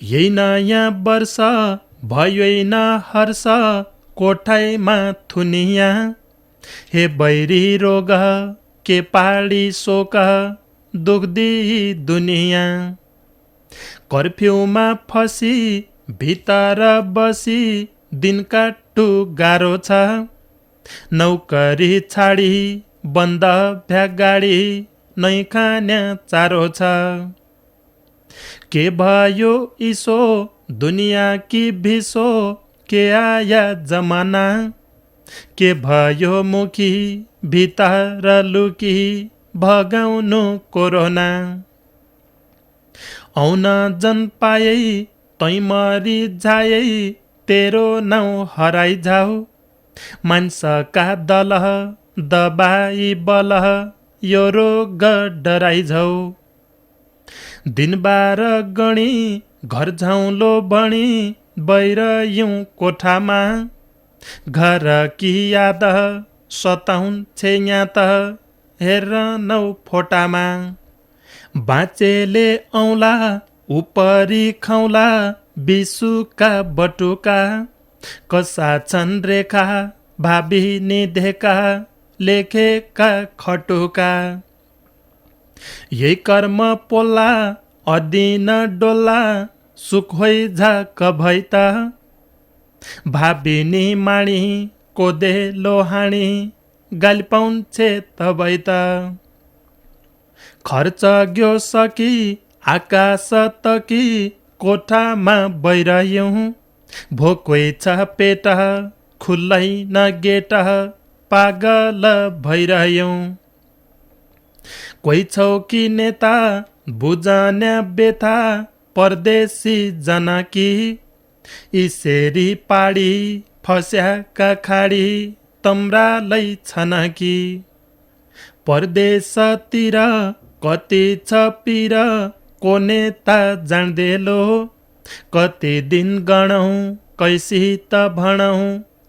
यही नयाँ वर्ष भयो न हर्ष कोठाइमा थुनिया हे बैरी रोग के पाडी शोक दुख्दी दुनिया कर्फ्यूमा फसी भित्र बसी दिन काट्टु गाह्रो छ नौकरी छाडी बन्द भ्यागाडी नै खाने चारो छ के भयो इसो दुनिया की भिसो के आया जमाना के भयो मुखी भित्र लुकी भगाउनु कोरोना औन जन पाए तै मरी जाए तेरो नाउँ हराइ जाऊ मान्छका दल दबाई बल यो रोग डराइ जाऊ दिनबार गणी घर झौलो बणी बैरयौँ कोठामा घर कि याद सताउँछ यहाँ त हेर नौ फोटामा बाँचेले औला उपरी खौला बिसुका बटुका कसा छन् रेखा भावी निधेका लेखेका खटुका यही कर्म पोला अदिन डोला सुख होइ झाक भैता भाविनी माणी कोदे लोहाणी गाली पाउँछे तबै त खर्च ग्यो सकी आकाश तकी कोठामा बैरयौँ भोकै छ पेट खुल्लै न गेट पागल भइरह्यौँ कोही छौ कि नेता बुझान्या बेथा परदेशी जनकी इसरी पाडी फस्याका खाडी तम्रालै छन् कि परदेशतिर कति छ पिर को नेता जान्देलो कति दिन गणौँ कैसी त भणौँ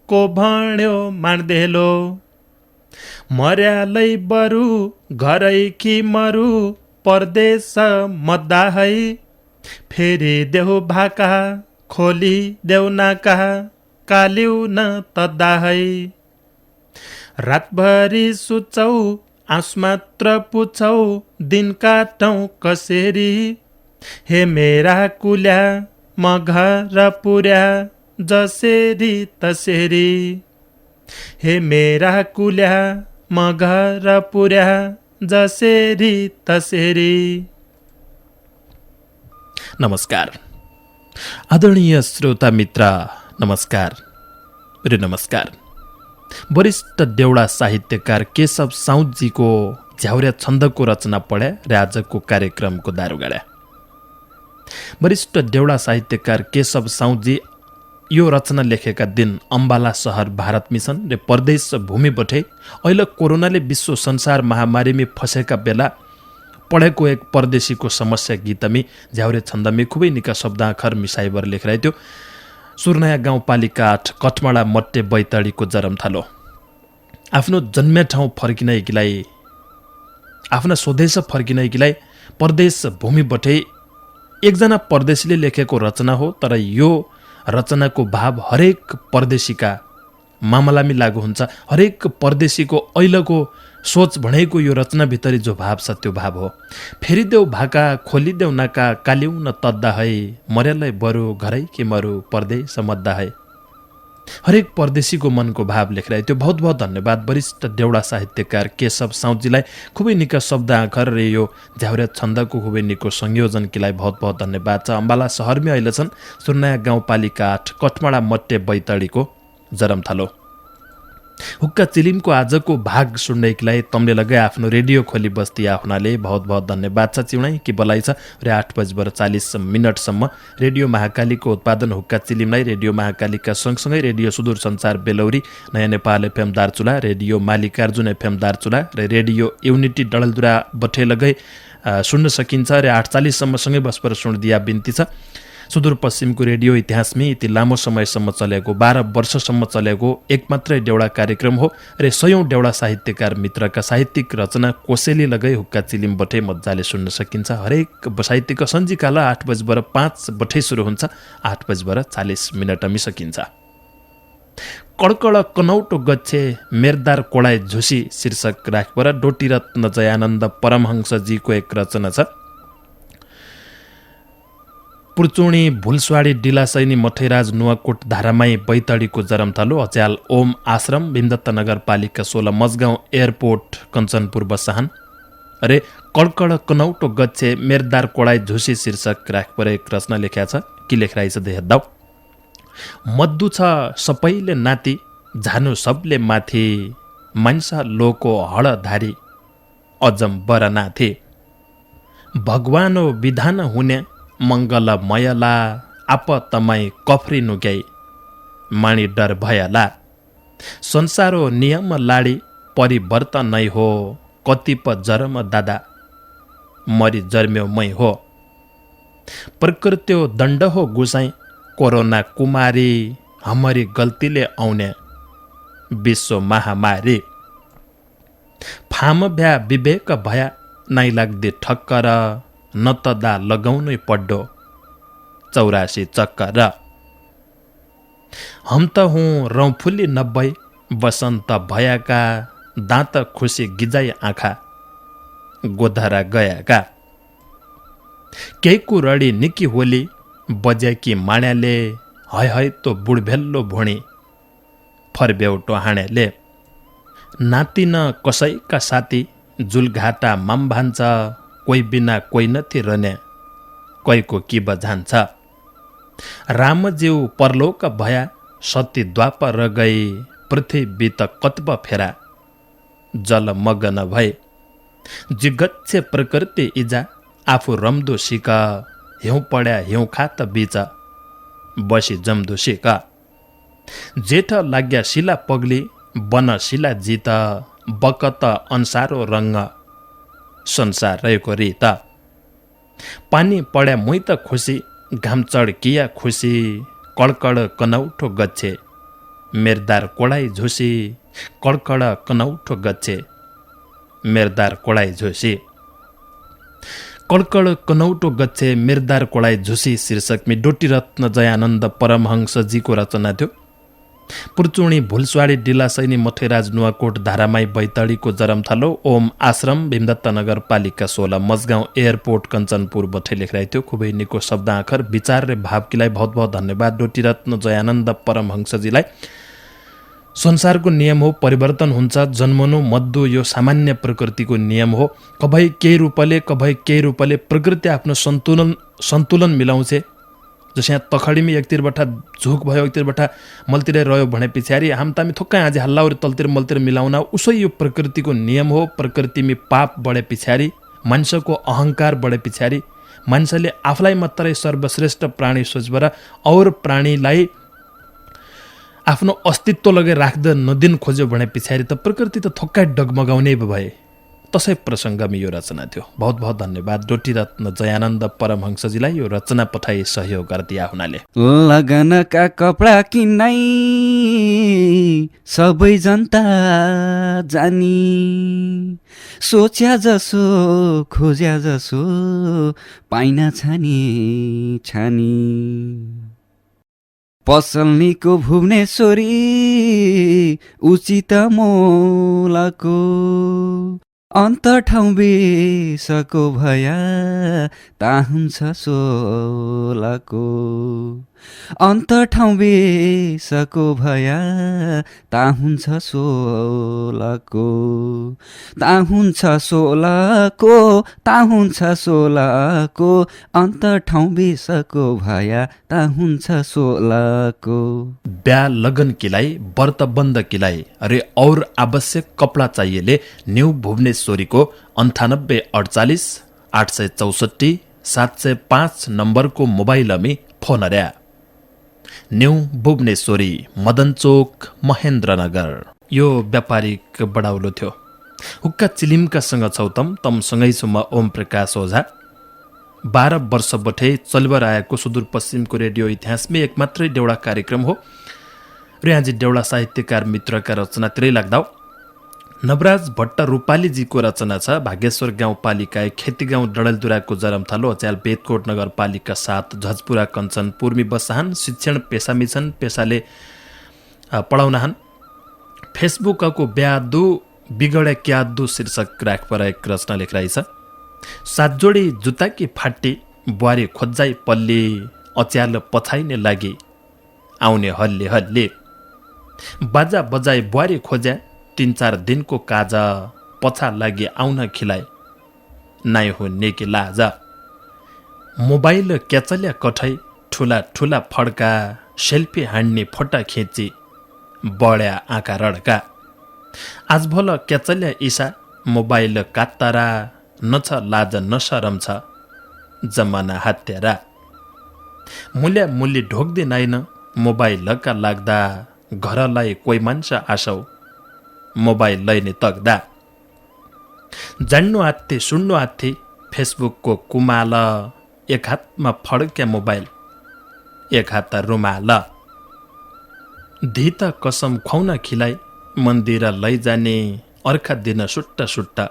को भन्यो मान्देलो मर्यालै बरु घरै कि मरु परदेश मद्दा है फेरि देऊ भाका खोली देऊ नाका काल्यौ न तद्दा है रातभरि सुत्छौ आँस मात्र पुछौ दिन काटौँ कसरी हे मेरा कुल्या म घर पुर्या जसेरी तसेरी हे मेरा कुल्या म घर पुर्या जसेरी तसेरी। नमस्कार आदरणीय श्रोता मित्र, नमस्कार रे नमस्कार। वरिष्ठ देउडा साहित्यकार केशव साउदजीको झ्याउर्या छन्दको रचना पढ्या र आजको कार्यक्रमको दारो गाड्या। वरिष्ठ देउडा साहित्यकार केशव साउदजी यो रचना लेखेका दिन अम्बाला सहर भारत मिसन र परदेश भूमि बठे अहिले कोरोनाले विश्व संसार महामारीमा फसेका बेला पढेको एक परदेशीको समस्या गीतमी झ्याउरे छन्दमी खुबै निका शब्दाखर मिसाइबर लेखिरहेको थियो। सुर्नाया गाउँपालिका 8 कठमाडा मट्टे बैतडीको जरम थालो आफ्नो जन्मे ठाउँ फर्किनैकीलाई आफ्ना स्वदेश फर्किनैकीलाई परदेश भूमि बठे एकजना परदेशीले लेखेको रचना हो। तर यो रचनाको भाव हरेक परदेशीका मामलामी लागू हुन्छ। हरेक परदेशीको अहिलेको सोच भनेको यो रचनाभित्री जो भाव छ त्यो भाव हो। फेरि देऊ भाका खोलिदेऊ नाका काल्यौ न तद्दा है मर्यालै बरु घरै कि मरु परदेश मद्दा है। हरेक परदेशीको मनको भाव लेखिरहेको थियो। बहुत बहुत धन्यवाद वरिष्ठ देउडा साहित्यकार केशव साउदजीलाई। खुबै निका शब्द आँखर र यो झ्याउरे छन्दको खुबै निको संयोजनकीलाई बहुत बहुत धन्यवाद छ। अम्बाला सहरमै अहिले छन् सुर्नाया गाउँपालिका 8 कठमाडा मट्टे बैतडीको जरम थालो। हुक्का चिलिमको आजको भाग सुन्नेकीलाई तमले लगाए आफ्नो रेडियो खोली बस्ती आफ्नाले बहुत बहुत धन्यवाद छ। चिउनै कि बलाई छ र 8:40 रेडियो महाकालीको उत्पादन हुक्का चिलिमलाई रेडियो महाकालीका सँगसँगै रेडियो सुदूर संचार बेलौरी, नयाँ Nepal FM Darchula, radio Mallikarjun FM Darchula र रेडियो युनिटी डडलधुरा बठे लगाई सुन्न सकिन्छ र 8:40 सँगै बसपर सुन्दिया बिन्ती छ। सुदूरपश्चिमको रेडियो इतिहासमै यति लामो समयसम्म चलेको 12 वर्षसम्म चलेको एक मात्रै देउडा कार्यक्रम हो र सयौं देउडा साहित्यकार मित्रका साहित्यिक रचना कोसेली लगै हुक्का चिलिम बठे मजाले सुन्न सकिन्छ। हरेक साहित्यिक सञ्जिकाला 8:05 सुरु हुन्छ, 8:40 सकिन्छ। कड्कड कनौटो गच्छे मेरदार कोडाई झुसी शीर्षक राखपर डोटीरत्न जयानन्द परमहंसजीको एक रचना छ। पुर्चोणी भुलस्वाडी डिलासैनी मठैराज नुवाकोट धारामाई बैतडीको जरमथलो अच्याल ओम आश्रम भीमदत्त नगरपालिका 16 मजगाउँ एयरपोर्ट कञ्चनपुर बसाहन अरे कड्कड कनौटो गच्छे मेरदार कोडाई झुसी शीर्षक राखपर एक रचना लेख्या छ। कि लेखराइ छ देख्दाउ। मद्दु छ सबैले नाति झानु सबले माथि मान्छा लोको हडधारी अजम बरनाथे भगवानो विधान हुने मङ्गलमयला आप तमाई कफ्री नुग्याई माणी डर भयला संसारो नियम लाडी परिवर्तन नै हो कतिप जरम दादा मरि जर्म्यो मै हो प्रकृत्यो दण्ड हो गुसाई कोरोना कुमारी हमारी गल्तीले आउने विश्व महामारी फाम भ्या विवेक भया नै लाग्दे ठक्कर न तदा लगाउनै पड्डो 84 चक्कर हम त हुँ रौफुली 90 वसन्त भयाका दाँत खुसी गिजाई आँखा गोधरा गयाका केही कुरडी निकी होली बज्याकी माण्याले है तो बुढभेल्लो भुणी फरबेउटो हाँड्याले नातिन कसैका साथी जुलघाटा माम भान्छ कोही बिना कोही नथी रने कोहीको कि बझान्छ रामज्यू परलोक भया सती द्वापर गई पृथ्वी त कतब फेरा जल मगन भए जिगच्छे प्रकृति इजा आफू रम्दो सिक हिउँ पड्या हिउँ खात बीच बसी जम्दो सिक जेठ लाग्या शिला पग्ली बन शिला जित बकत अन्सारो रङ्ग संसार रहेको रीत पानी पड्या मुई त खुसी घाम चढकिया खुसी कड्कड कनौठो गच्छे मेरदार कोडाई झुसी कड्कड कनौठो गच्छे मेरदार कोडाई झुसी कड्कड कनौटो गच्छे मेरदार कोडाई झुसी शीर्षकमी डोटीरत्न जयानन्द परमहंसजीको रचना थियो। पुर्चोणी भुलस्वाडी डिलासैनी मठैराज नुवाकोट धारामाई बैतडीको जरमथलो ओम आश्रम भीमदत्त नगरपालिका 16 मजगाउँ एयरपोर्ट कञ्चनपुर बठे लेखिरहेको थियो। खुबै निको शब्द आखर विचार र भावकीलाई बहुत बहुत धन्यवाद डोटीरत्न जयानन्द परमहंसजीलाई। संसारको नियम हो, परिवर्तन हुन्छ, जन्मनु मद्दु यो सामान्य प्रकृतिको नियम हो। कभै केही रूपले प्रकृति आफ्नो सन्तुलन मिलाउँछे। जसै यहाँ तखडीमी एकतिरबाट झुक भयो एकतिरबाट मलतिरै रह्यो भने पछाडि हामतामी थोक्कै आँझे हल्लाउरे तलतिर मलतिर मिलाउन उसै यो प्रकृतिको नियम हो। प्रकृतिमी पाप बढे पछाडि मान्छेको अहङ्कार बढे पछाडि मान्छेले आफूलाई मात्रै सर्वश्रेष्ठ प्राणी सोचबाट और प्राणीलाई आफ्नो अस्तित्व लगे राख्दा नदिन खोज्यो भने पछाडि त प्रकृति त थोक्कै डगमगाउने भए। तसै प्रसङ्गमा यो रचना थियो। बहुत बहुत धन्यवाद डोटीरत्न जयानन्द परमहंसजीलाई यो रचना पठाई सहयोग गरिदिया हुनाले। लगनका कपडा किन्नै सबै जनता जानी सोच्या जसो खोज्या जसो पाइन छानी पसलनीको भुवनेश्वरी उचित मोलको अन्त ठाउँ बेसको भया ता हुन्छ सोलको अन्त ठाउँ बेसको भया ता हुन्छ सोलको ता हुन्छ सोलको ता हुन्छ सोलको अन्त ठाउँ बेसको भया ता हुन्छ सोलको। ब्या लगन किलाई व्रत बन्द किलाई अरे और आवश्यक कपडा चाहिएले न्यू भुवनेश्वरीको 9848 864 705 नम्बरको मोबाइलमी फोन र्या। न्यू भुवनेश्वरी मदनचोक महेन्द्रनगर। यो व्यापारिक बडाउलो थियो। हुक्का चिलिमका सँग छौ तमसँगै छु म ओम प्रकाश ओझा। 12 वर्ष बठे चलबर आएको सुदूरपश्चिमको रेडियो इतिहासमै एक मात्रै देउडा कार्यक्रम हो र यहाँ देउडा साहित्यकार मित्रका रचनातिरै लाग्दा नवराज भट्ट रूपालीजीको रचना छ। भागेश्वर गाउँपालिका खेती गाउँ डडेलधुराको जरमथलो अच्याल बेदकोट नगरपालिका 7 झजपुरा कञ्चन पूर्वी बसाहन शिक्षण पेसामी छन्, पेसाले पढाउनाहन्। फेसबुकको ब्यादु बिगडे क्यादु शीर्षक राख पर एक रचना लेख रहेछ। 7 जोडी जुत्ताकी फाटी बुहारी खोज्जाई पल्ली अच्याल पछाइने लागि आउने हल्ले हल्ले बाजा बजाई बुहारी खोज्या 3-4 दिनको काजा पछा लागि आउन खिलाए नाइ हो नेकी लाजा मोबाइल क्याचल्या कठै ठुला ठुला फड्का सेल्फी हान्ने फोटा खिची बड्या आँखा रड्का आज भल क्याचल्या ईसा मोबाइल कात्तारा नछ लाज नशरम छ जमाना हत्यारा मूल्या मूल्य ढोक्दिनाइन मोबाइलका लाग्दा घरलाई कोही मान्छे आसौ मोबाइल लैने तक्दा जान्नु आत्थे सुन्नु आत्थे फेसबुकको कुमाल एक हातमा फड्क्या मोबाइल एक हात रुमाल धित कसम खुवाउन खिलाइ मन्दिर लैजाने अर्का दिन सुट्टा सुट्टा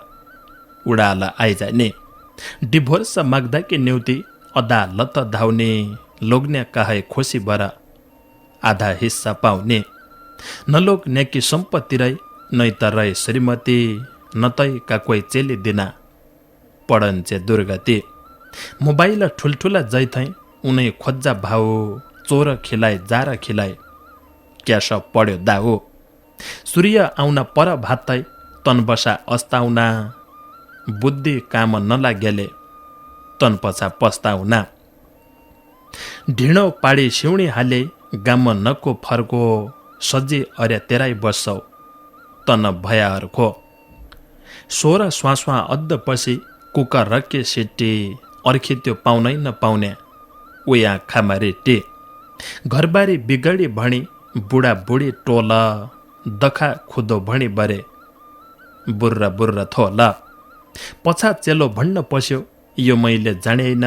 उडाल आइजाने डिभोर्स माग्दा कि न्युति अदालत धाउने लोग्ने कहे खोसी बर आधा हिस्सा पाउने नलोग्ने कि सम्पत्तिरै नै त रहे श्रीमती नतै का कोही चेली दिना पढन्चे दुर्गति मोबाइल ठुल्ठुला जैथै उनै खोज्जा भाउ चोर खिलाए जार खिलाए क्यास पढ्यो दाउ सूर्य आउन पर भातै तनबसा अस्ताउना बुद्धि काम नलाग्याले तनपछा पस्ताउना ढिँडो पाडी सिउनी हाले गाम नको फर्को सजी अर्या तेराई बस्छौ तन भयाहरूको 16 स्वास्वा अद्ध पछि कुकर रके सिट्टी अर्खी त्यो पाउनै नपाउने उही आँखामा रेटे घरबारी बिगडी भणी बुढा बुढी टोल दखा खुदो भणी बरे बुर्र बुर्र थोल पछा चेलो भन्न पस्यो यो मैले जानेन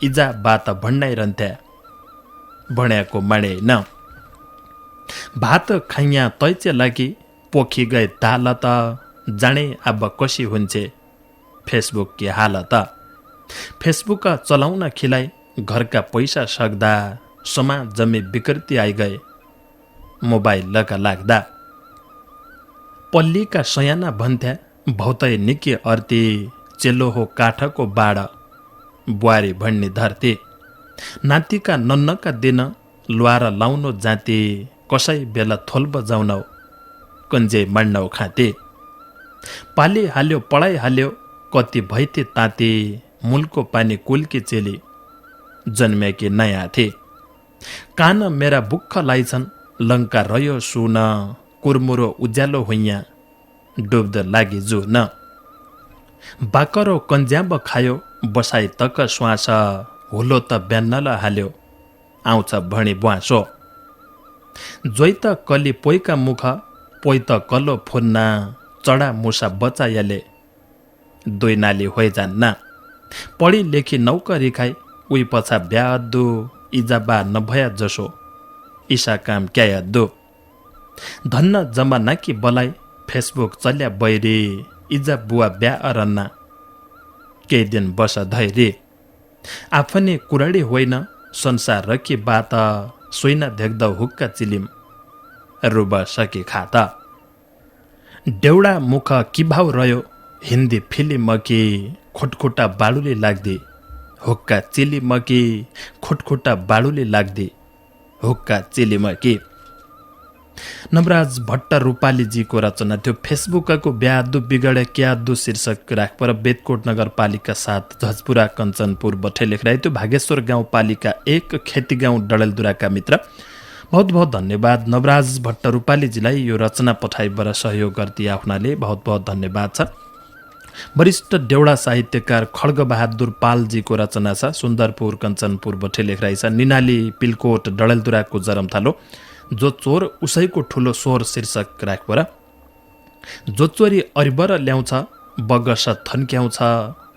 इजा बात भन्नाइरहन्थ्या भण्याको मानेन भात खाइया तैचे लागि पोखी गए दालत जाने अब कसी हुन्छे फेसबुक की हालत फेसबुक चलाउन खिलाइ घरका पैसा सक्दा समाज जम्मी विकृति आइगए मोबाइल लगा लाग्दा पल्लीका सयाना भन्थ्या भौतै निके अर्ती चेलो हो काठको बाड बुहारी भन्ने धरती नातिका नन्नका दिन लुहार लाउनु जाति कसै बेला थोल बजाउनौ कन्जे मण्डौ खाते पाली हाल्यो पढाइ हाल्यो कति भैते ताते मुलको पानी कुलकी चेली जन्मेकी नयाँ थे कान मेरा बुक्ख लाइछन् लङ्का रह्यो सुन कुर्मुरो उज्यालो हुइया डुब्द लागि जुन बाकरो कन्ज्याब खायो बसाई तक श्वास हुलो त ब्यान्नल हाल्यो आउँछ भणी बुवासो जोइ त कली पोइका मुख पोइ त कलो फुन्ना चढा मुसा बचायले दुई नाली होइ जान्न पढी लेखी नौकरी खाइ उही पछा ब्यादु इजाबा नभया जसो ईशा काम क्यायादु धन्न जमाना कि बलाई फेसबुक चल्या बैरी इजा बुवा ब्या अरन्ना केही दिन बस धैर्य आफने कुराडी होइन संसार रकी बात सोइना देख्दा हुक्का चिलिम रुब सके खाता डेउडा मुख किभाउ रह्यो हिन्दी फिल्म कि खुटखुट्टा बाडुले लाग्दी हुक्का चिलिम कि खुटखुट्टा बाडुले लाग्दी हुक्का चिलिम कि नवराज भट्ट रूपालीजीको रचना थियो। फेसबुकको ब्यादु बिगडे क्यादु शीर्षक राख पर बेदकोट नगरपालिका 7 झजपुरा कञ्चनपुर बठे लेखिरहेको थियो। भागेश्वर गाउँपालिका 1 खेती गाउँ डडेलधुराका मित्र बहुत बहुत धन्यवाद। नवराज भट्ट रूपालीजीलाई यो रचना पठाइबाट सहयोग गर्दै आफ्नाले बहुत बहुत धन्यवाद छ। वरिष्ठ देउडा साहित्यकार खड्गबहादुर पालजीको रचना छ। सुन्दरपुर कञ्चनपुर बठे लेखिरहेको छ। निनाली पिलकोट डडेलधुराको जरमथालो जो चोर उसैको ठुलो स्वर शीर्षक राख पर जो चोरी अरिबर ल्याउँछ बगस थन्क्याउँछ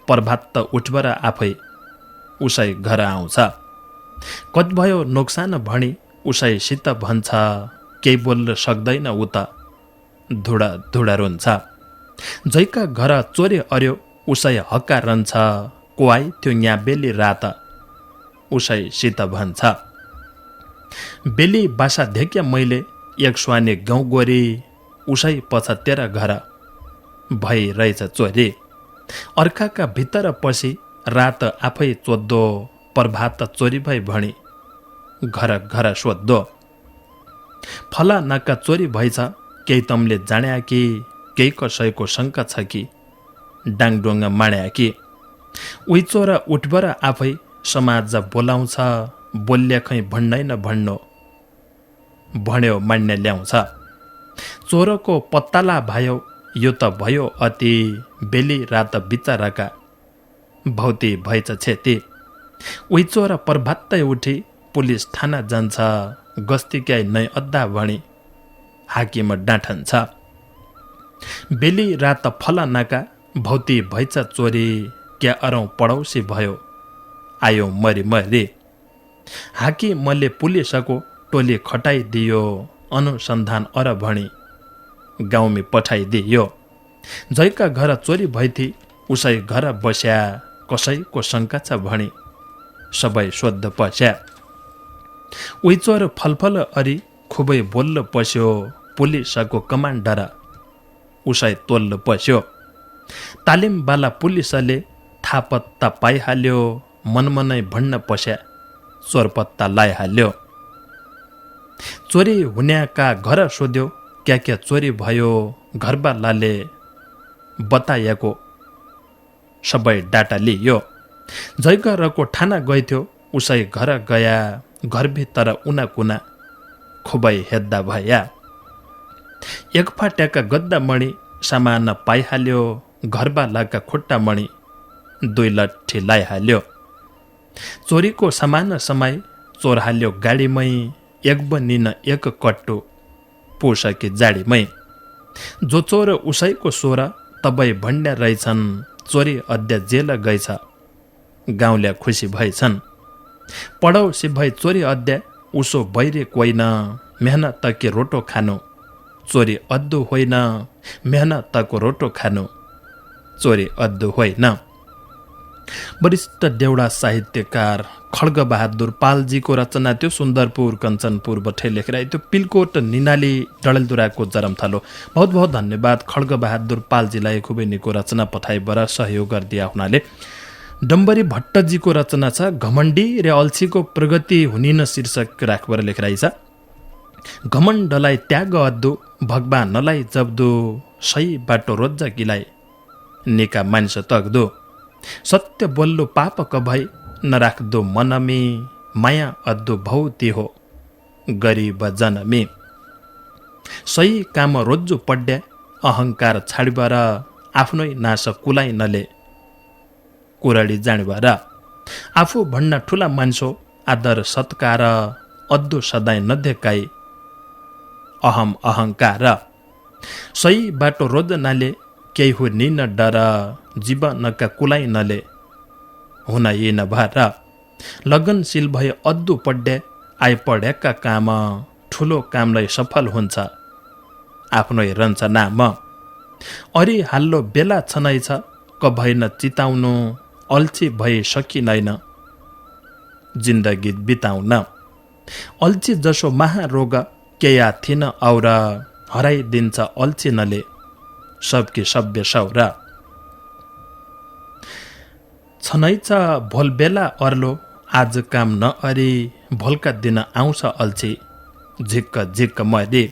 प्रभात त उठबर आफै उसै घर आउँछ। कति भयो नोक्सान भनी उसैसित भन्छ, केही बोल्न सक्दैन उता धुडा धुडा रुन्छ। जैका घर चोरे अर्यो उसै हक्का रहन्छ, को आइ त्यो यहाँ बेली रात उसैसित भन्छ। बेली बासा धेक्या मैले एक स्वाने गाउँ गोरी, उसै पछ तेरा घर भइरहेछ चोरी। अर्काका भित्र पसी रात आफै चोद्दो, प्रभात चोरी भई भणी घर घर सोद्धो। फला नाका चोरी भएछ, केही तमले जान्या कि, केही कसैको शङ्का छ कि, डाङडुङ्ग माण्या कि। उही चोर उठबर आफै समाज बोलाउँछ, बोल्या खै भन्दैन भन्नो भन्यो मान्ने ल्याउँछ। चोरको पत्ताला भयो यो त भयो अति, बेली रात बिचराका भौती भएछ क्षति। उही चोर प्रभात्तै उठी पुलिस थाना जान्छ, गस्तीकै नै अद्दा भणी हाकिम डाँठन्छ। बेली रात फला नाका भौती भएछ चोरी, क्या अरौँ पडौसी भयो आयो मरि मरि। हाकिमले पुलिसको टोली खटाइदियो, अनुसन्धान अर भणी गाउँमी पठाइदियो। जैका घर चोरी भइथी उसै घर बस्या, कसैको शङ्का छ भणी सबै सोद्ध पस्या। उही चोर फलफल अरी खुबै बोल्ल पस्यो, पुलिसको कमान्डर उसै तोल्ल पस्यो। तालिमवाला पुलिसले थापत्ता पाइहाल्यो, मनमनै भन्न पस्या चोरपत्ता लाइहाल्यो। चोरी हुन्याका घर सोध्यो, क्या क्या चोरी भयो, घरवालाले बताएको सबै डाटा लियो। जैगरको ठाना गइथ्यो उसै घर गया, घरभित्र उना कुना खुबै हेद्दा भया। एक फाट्याका गद्दा मणि सामान पाइहाल्यो, घरवालाका खुट्टा मणि दुई लट्ठी लाइहाल्यो। चोरीको सामान समय चोर हाल्यो गाडीमै, एक बनिन एक कट्टु पोसकी जाडीमै। जो चोर उसैको सोर तबै भन्ड्या रहेछन्, चोरी अद्य जेल गएछ गाउँल्या खुसी भएछन्। पडौसी भई चोरी अद्या उसो बैरे कोइन, मेहनतकी रोटो खानु चोरी अद्दु होइन, मेहनतको रोटो खानु चोरी अद्दु होइन। वरिष्ठ देउडा साहित्यकार खड्गबहादुर पालजीको रचना त्यो सुन्दरपुर कञ्चनपुरबाट लेखेर त्यो पिलकोट निनाली डडेलधुराको जरमथलो। बहुत बहुत धन्यवाद खड्गबहादुर पालजीलाई, खुबै निको रचना पठाइबाट सहयोग गरिदिया हुनाले। डम्बरी भट्टजीको रचना छ घमण्डी र अल्छीको प्रगति हुनिन शीर्षक राखबर लेखिरहेछ। घमण्डलाई त्याग अद्दु, भगवानलाई जब्दु, सही बाटो रोज्ज किलाई निका मानिस तग्दो। सत्य बोल्नु पाप कभई नराख्दो मनमी, माया अद्दु भौती हो गरिब जनमी। सही काम रोज्जु पड्या, अहङ्कार छाडिबर आफ्नै नाश कुलाइ नले कुरडी जाँडबर। आफू भन्ना ठुला मान्छो आदर सत्कार, अद्दु सदाय नदेखाई अहम अहङ्कार। सही बाटो रोज्नाले केही हो निन डर, जीवनका कुलाइ नले हुन यी नभर। लगनशील भए अद्दु पड्या, आइपढेका काम ठुलो कामलाई सफल हुन्छ आफ्नै रहन्छ नाम। अरि हाल्लो बेला छनैछ कभइन चिताउनु, अल्छी भए सकिँदैन जिन्दगी बिताउन। अल्छी जसो महारोग केया थिन और, हराइदिन्छ अल्छी नले सबकी सभ्य सौर। छनैछ भोल बेला अर्लो, आज काम नअरी भोलका दिन आउँछ अल्छी झिक्क झिक्क मरी।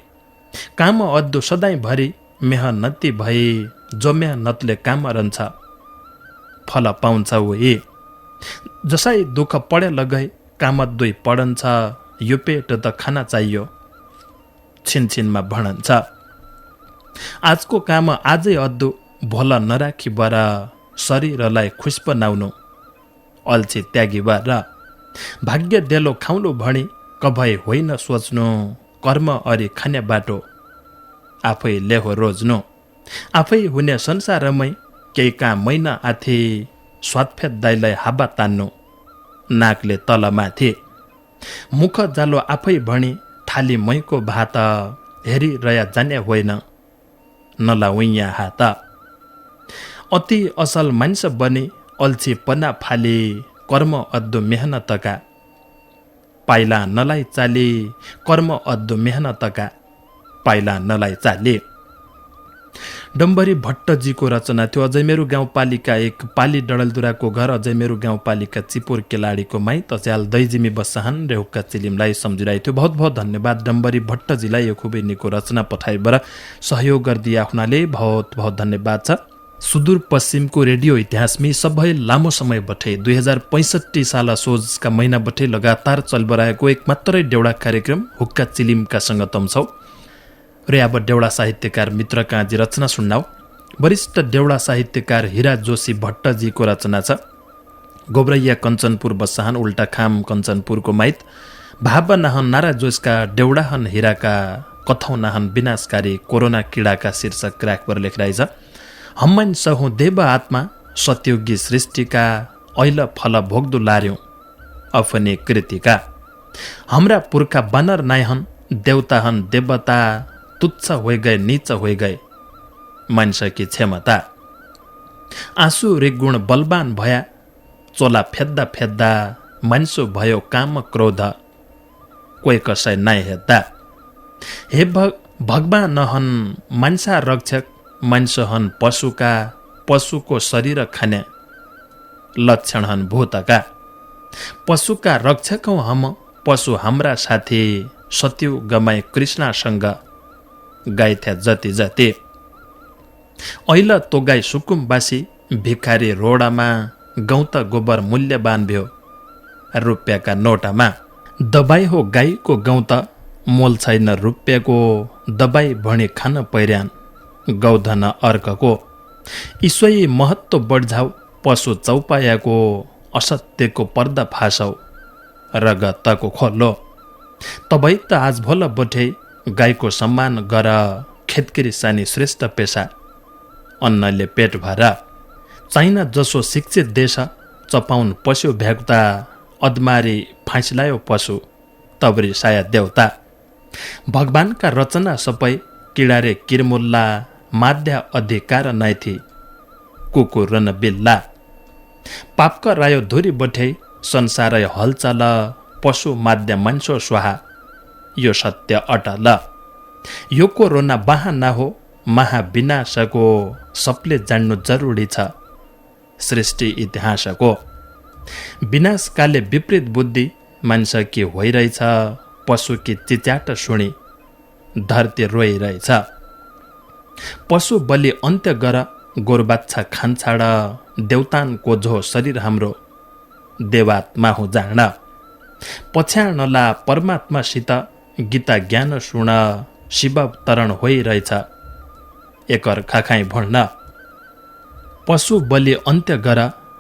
काम अद्दु सधैँभरि मेहनती भई, जो मेहनतले काम रहन्छ फल पाउँछ उही। जसै दुःख पढे लगै काम दुई पढन्छ, यो पेट त खाना चाहियो छिनछिनमा भणन्छ। आजको काम आजै अद्दु, भोल नराखी बर, शरीरलाई खुस बनाउनु अल्छी त्यागी बर। भाग्य देलो खाउनु भणी कभई होइन सोच्नु, कर्म अरि खाने बाटो आफै लेहो रोज्नु। आफै हुने संसारमै केही काम मैन आथे, स्वादफेद दाइलाई हाबा तान्नु नाकले तलमाथि। मुख जालो आफै भणी थाली मैको भात, हेरिरया जाने होइन नलाउइया हात। अति असल मान्छे बने अल्छी पन्ना फाली, कर्म अद्दो मेहनतका पाइला नलाई चाली, कर्म अद्दो मेहनतका पाइला नलाई चाली। डम्बरी भट्टजीको रचना थियो। अजयमेरु गाउँपालिका 1 पाली डडलदुराको घर, अजयमेरु गाउँपालिका चिपुर केलाडीको माइत च्याल दैजिमी बस्साहान रे हुक्का चिलिमलाई सम्झिरहेको थियो। बहुत बहुत धन्यवाद डम्बरी भट्टजीलाई यो खुबै निको रचना पठाइबाट सहयोग गरिदिया हुनाले बहुत बहुत धन्यवाद छ। सुदूरपश्चिमको रेडियो इतिहासमी सबै लामो समय बठे 2065 साल सोझका महिना बठे लगातार चलिरहेको एक मात्रै डेउडा कार्यक्रम हुक्का चिलिमका सङ्गतम छौ र अब डेउडा साहित्यकार मित्र काँजी रचना सुन्नाऊ। वरिष्ठ डेउडा साहित्यकार हिरा जोशी भट्टजीको रचना छ। गोब्रैया कञ्चनपुर बस्साहान उल्टा खाम कञ्चनपुरको माइत भाव नाहन नारा जोसका डेउडाहन हिराका कथौ नाहन विनाशकारी कोरोना किडाका शीर्षक राखबर लेखिरहेछ। हम्मन सहु देव आत्मा सत्योगी सृष्टिका ऐल फल भोग्दो लार्यौं अफने कृतिका। हाम्रा पुर्खा बानर नायहन देवता हन देवता तुच्छ होइ गए नीच होइ गए मान्छकी क्षमता। आँसु रेगुण बलवान भया चोला फेद्दा फेद्दा मान्छो भयो काम क्रोध कोही कसै नाइ हेद्दा। हे भगवान हन मान्छा रक्षक मान्छे हन पशुका पशुको शरीर खाने लक्षण हन भूतका। पशुका रक्षक हौ हम पशु हाम्रा साथी सत्यु गमाए कृष्णसँग गाइथ्या जति जति। ऐल तोगाई सुकुमबासी भिखारी रोडामा गौत गोबर मूल्यवान भ्यो रुपियाँका नोटामा। दबाई हो गाईको गौत मोल छैन रुपियाँको दबाई भणी खान पहिर्यान गौधन अर्कको। ईश्वरी महत्त्व बढ्झाउ पशु चौपायाको असत्यको पर्दा फासौ रगतको खोलो। तबै त आज भोल बठे गाईको सम्मान गर खेतकिरी सानी श्रेष्ठ पेसा अन्नले पेट भर। चाइना जसो शिक्षित देश चपाउन पस्यो भ्याग्दा अदमारी फाँसिलायो पशु तबरी साया देवता। भगवानका रचना सबै किडारे किरमुल्ला माध्या अधिकार नाइथी कुकुर र न बिल्ला। पापक रायो धुरी बठे संसार हलचल पशु माध्य मान्छो स्वाहा यो सत्य अटल। यो कोरोना बहाना हो महाविनाशको सबले जान्नु जरुरी छ सृष्टि इतिहासको। विनाशकाले विपरीत बुद्धि मान्छकी होइरहेछ पशुकी चिच्याट सुनि धरती रोइरहेछ। पशु बलि अन्त्य गर गोरबाच्छा खान्छाड देवतानको झो शरीर हाम्रो देवात्मा हो जान। पछ्यानला परमात्मासित गीता ज्ञान सुन शिव तरण होइरहेछ एकअर्का खाइ भण्न। पशु बलि अन्त्य गर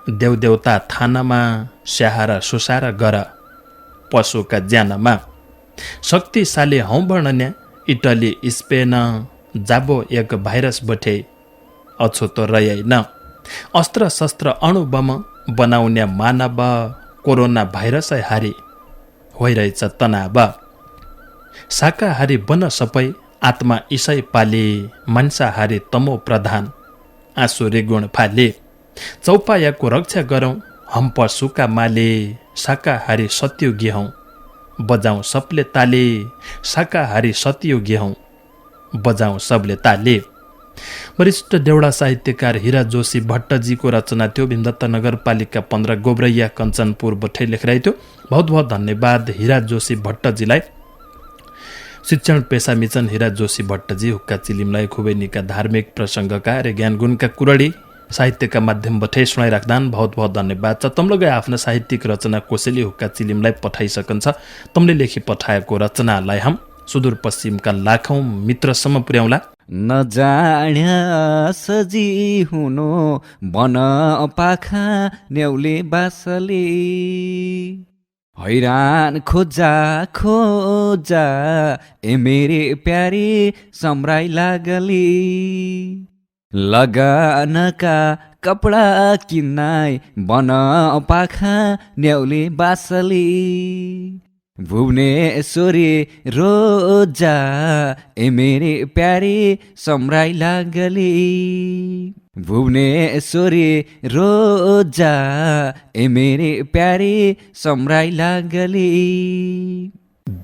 देवदेवता थानमा स्याहार सुसार गर पशुका ज्यानमा। शक्तिशाली हौ वर्णन्या इटली स्पेन जाबो एक भाइरस बठे अछुतो रह्यैन। अस्त्र शस्त्र अणुबम बनाउने मानव कोरोना भाइरसै हारी होइरहेछ तनाव। शाकाहारी बन सबै आत्मा इसै पाली मांसाहारी तमो प्रधान आँसु रेगुण फाले। चौपायाको रक्षा गरौँ हम पशुका माले शाकाहारी सत्योगी हौँ बजाउँ सबले ताले। शाकाहारी सत्योगी हौँ बजाउँ सबले ताले। वरिष्ठ देउडा साहित्यकार हिरा जोशी भट्टजीको रचना थियो। भीमदत्त नगरपालिका 15 गोब्रैया कञ्चनपुर बठे लेखिरहेको थियो। बहुत बहुत धन्यवाद हिरा जोशी भट्टजीलाई। शिक्षण पेसा मिचन हिरा जोशी भट्टजी हुक्का चिलिमलाई खुबै निका धार्मिक प्रसङ्गका र ज्ञानगुणका कुरडी साहित्यका माध्यम बठे सुनाइराख्दान बहुत बहुत धन्यवाद छ। तमले आफ्ना साहित्यिक रचना कोसेली हुक्का चिलिमलाई पठाइसकन्छ। तमले लेखी पठाएको रचनालाई हम सुदूरपश्चिमका लाखौं मित्रसम्म पुर्याउला। नजाण्या सजी हुनु बन पाखा न्याउले बासले हैरान खोजा खोजा ए मेरे प्यारे सम्राई लागली। लगानका कपडा किन्नाइ बन पाखा न्याउली बासली भुवनेश्वरी रोजा ए मेरी प्यारी सम्राई लागली भुवनेश्वरी रोजा ए मेरी प्यारी सम्राई लागली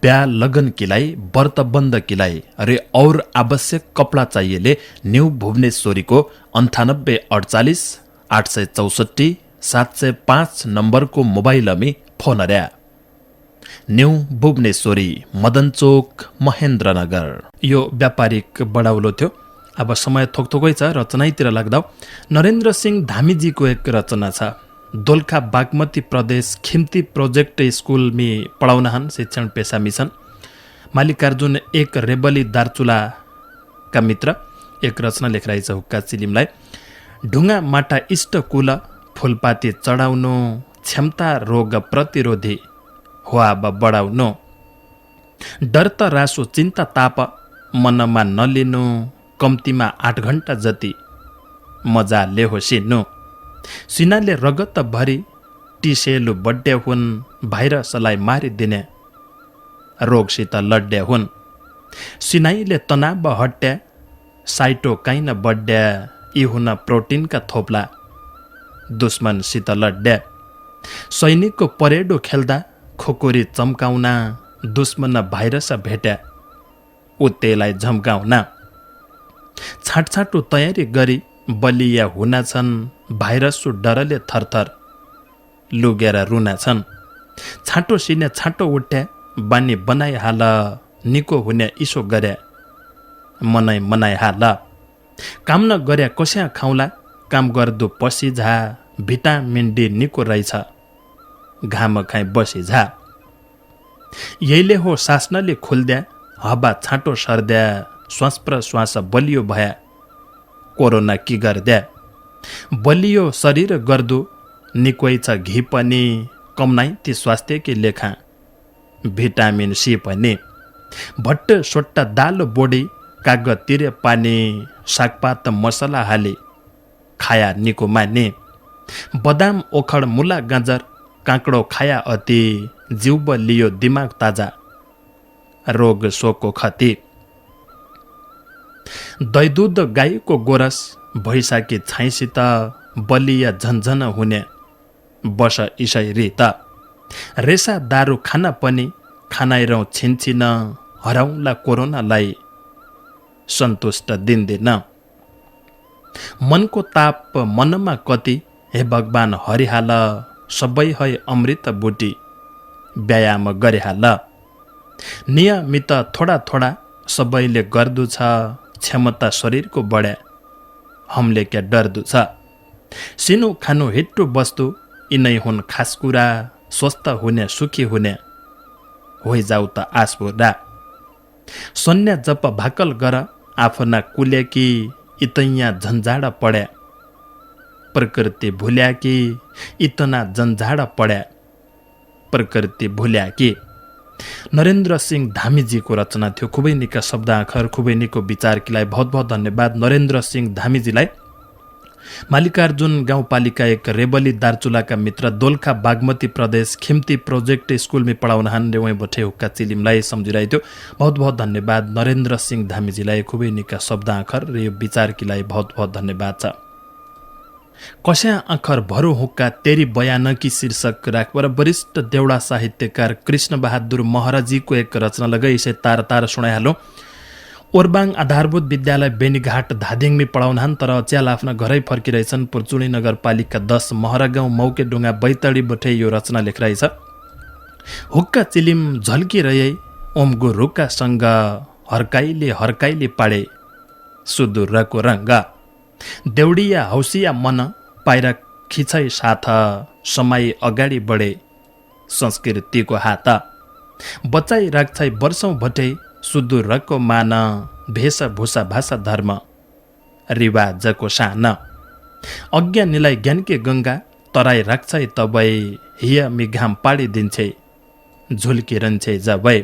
ब्या लगन किलाई व्रत बन्द किलाई अरे और आवश्यक कपडा चाहिएले न्यू भुवनेश्वरीको 9848 864 705 नम्बरको मोबाइलमी फोन र्या न्यू भुवनेश्वरी मदन चोक महेन्द्रनगर। यो व्यापारिक बडाउलो थियो। अब समय थोकथोकै छ, रचनाइतिर लाग्दा नरेन्द्र सिंह धामीजीको एक रचना छ। दोलखा बागमती प्रदेश खिम्ती प्रोजेक्ट स्कूल में पढाउनहन शिक्षण पेशा मिशन मालिकार्जुन एक रेबली दार्चुला का मित्र एक रचना लेखिरहेछ हुक्का चिलिमलाई। ढुङ्गा माटा इष्टकुल फुलपाती चढाउनु क्षमता रोग प्रतिरोधी हुवाब बढाउनु डर त रासो चिन्ता ताप मनमा नलिनु कम्तीमा 8 घण्टा जति मजा लेहोसिनु सिनाले रगत भरी टिसेलु बड्डे हुन् भाइरसलाई मारिदिने रोगसित लड्डे हुन् सिनाइले तनाव हट्या साइटोकाइन बड्ड्या यी हुन प्रोटिनका थोप्ला दुश्मनसित लड्ड्या सैनिकको परेडो खेल्दा खोकोरी चम्काउना दुश्मन भाइरस भेट्या उत्तेलाई झम्काउना छाटछाटो तयारी गरी बलिया हुना छन् भाइरसको डरले थरथर लुगेर रुना छन् छाटो सिने छाटो उठ्या बानी बनाइ हाल निको हुने इसो गर्या मनाइ मनाइ हाल काम न गर्या कस्या खाउला काम गर्दो पसी झा भिटामिन डी निको रहेछ घाम खाइ बसी झा यहीले हो सास्नले खुल्द्या हावा छाटो सर्द्या श्वास प्रश्वास बलियो भया कोरोना कि गर्द्या बलियो शरीर गर्दो निकोइ छ घी पनि कम नै ती स्वास्थ्यकी लेखा भिटामिन सी पनि भट्ट सोट्टा दाल बोडी कागज तिरे पानी सागपात मसला हाली खाया निको माने बदाम ओखड मुला गाजर काँक्रो खाया अति जिउब लियो दिमाग ताजा रोग सोको खती दही दुध गाईको गोरस भैँसाकी छाइसित बलिया झन्झन हुने बस इसै रित रेसा दारू खाना पनि खानाइरौँ छिनछिन हराउँला कोरोनालाई सन्तुष्ट दिन्दिन मनको ताप मनमा कति हे भगवान हरिहाल सबै है अमृत बुटी व्यायाम गरिहाल नियमित थोडा थोडा सबैले गर्दु छ क्षमता शरीरको बढ्या हमले क्या डर्दु छ सिनु खानु हिट्टु वस्तु यिनै हुन् खास कुरा स्वस्थ हुने सुखी हुने होइ जाऊ त आसपुरा सन्या जप भाकल गर आफ्ना कुल्याकी इतैया झन्झाड पड्या प्रकृति भुल्याकी इतना झन्झाड पड्या प्रकृति भुल्याकी नरेन्द्र सिंह धामीजीको रचना थियो। खुबै निका शब्द आखर खुबै निको विचारकीलाई बहुत बहुत धन्यवाद नरेन्द्र सिंह धामीजीलाई। मालिकार्जुन गाउँपालिका एक रेबली दार्चुलाका मित्र दोलखा बागमती प्रदेश खिम्ती प्रोजेक्ट स्कुलमा पढाउनहान वहीँ बठे हुक्का चिलिमलाई सम्झिरहेथ्यो। बहुत बहुत धन्यवाद नरेन्द्र सिंह धामीजीलाई। खुबै निका शब्द आखर र यो विचारकीलाई बहुत बहुत धन्यवाद छ। कस्या आखर भरो हुक्का तेरी बयानकी शीर्षक राखबर वरिष्ठ देउडा साहित्यकार कृष्ण बहादुर महराजीको एक रचना लगाई इसे तार तार सुनाइहालो। ओरबाङ आधारभूत विद्यालय बेनीघाट धादिङमी पढाउनहान तर अच्याल आफ्ना घरै फर्किरहेछन्। पुर्चुनी नगरपालिका 10 महरा गाउँ मौके डुङ्गा बैतडी बठे यो रचना लेखिरहेछ। हुक्का चिलिम झल्किरहे ओमगो रुकासँग हर्काइले हर्काइले पाडे सुदूरको रङ्ग देउडिया हौसिया मन पाइरा खिचै साथ समय अगाडि बढे संस्कृतिको हात बचाइ राख्छै वर्षौं भटे सुदूरको मान भेषभूषा भाषा धर्म रिवाजको सान अज्ञानीलाई ज्ञानके गङ्गा तराई राख्छै तबै हिया मिघाम पाडिदिन्छे झुल्किरहन्छे जबै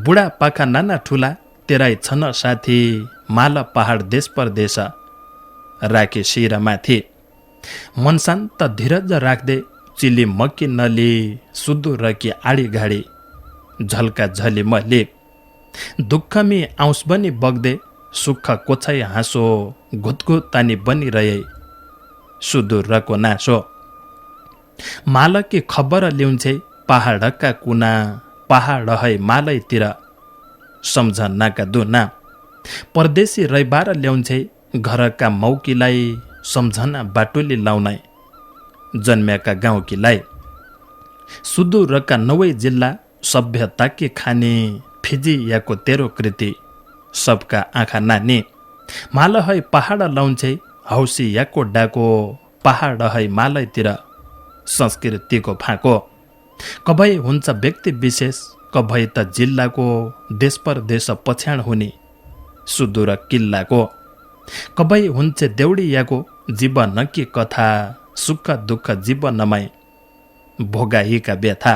बुढा पाखा नाना ठुला तेराई छन साथी माल पहाड देश परदेश राखे शिरमाथि मन शान्त धीरज राख्दै चिली मकी नली सुदूर कि आडी घाडी झल्का झली मली दुःखमी आउँस बनी बग्दे सुख कोछै हाँसो घुतघुत तानी बनिरहे सुदूरको नासो मालकी खबर ल्याउँछे पहाडका कुना पहाड है मालैतिर सम्झनाका दुना परदेशी रैबार ल्याउँछे घरका मौकीलाई सम्झना बाटुली लाउनै जन्मेका गाउँकीलाई सुदूरका 9 जिल्ला सभ्यताकी खाने फिजी याको तेरो कृति सबका आँखा नानी माल है पहाड लाउँछे हौसी याको डाको पहाड है मालैतिर संस्कृतिको फाँको कभै हुन्छ व्यक्ति विशेष कभै त जिल्लाको देश परदेश पछ्याण हुने सुदूर किल्लाको कभै हुन्छ देउडी याको जीवन कि कथा सुख दुःख जीवनमै भोगाइका व्यथा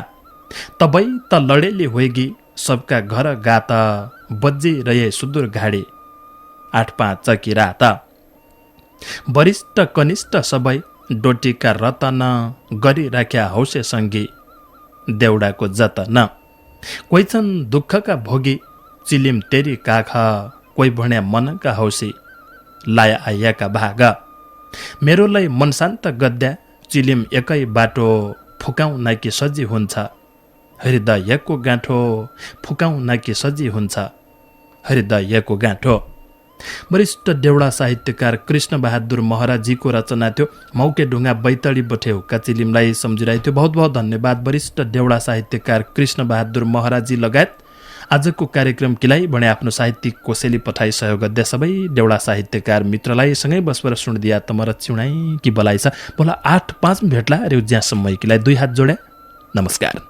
तबै त लडेली होइगी सबका घर गात बज्जिरहे सुदूर घाडी 8-5 चकी रात वरिष्ठ कनिष्ठ सबै डोटीका रतन गरिराख्या हौसे सङ्गी देउडाको जतन कोही छन् दुःखका भोगी चिलिम तेरी काख कोही भन्या मनका हौसी लाया आइयाका भाग मेरोलाई मन शान्त गद्या चिलिम एकै बाटो फुकाउन कि सजी हुन्छ हृदयको गाँठो फुकाउन कि सजी हुन्छ हृदयको गाँठो वरिष्ठ देउडा साहित्यकार कृष्ण बहादुर महराजीको रचना थियो मौके ढुङ्गा बैतडी बठे हुक्का चिलिमलाई सम्झिरहेको थियो। बहुत बहुत धन्यवाद वरिष्ठ देउडा साहित्यकार कृष्ण बहादुर महराजी लगायत आजको कार्यक्रम किलाई भने आफ्नो साहित्यिक कोसेली पठाई सहयोग गर्दै सबै देउडा साहित्यकार मित्रलाई सँगै बसपर सुनिदिया तमर चिउनाइ कि बलाइछ बोला 8-5 भेट्ला रे ज्यासम्म किलाई 2 हात जोड्या नमस्कार।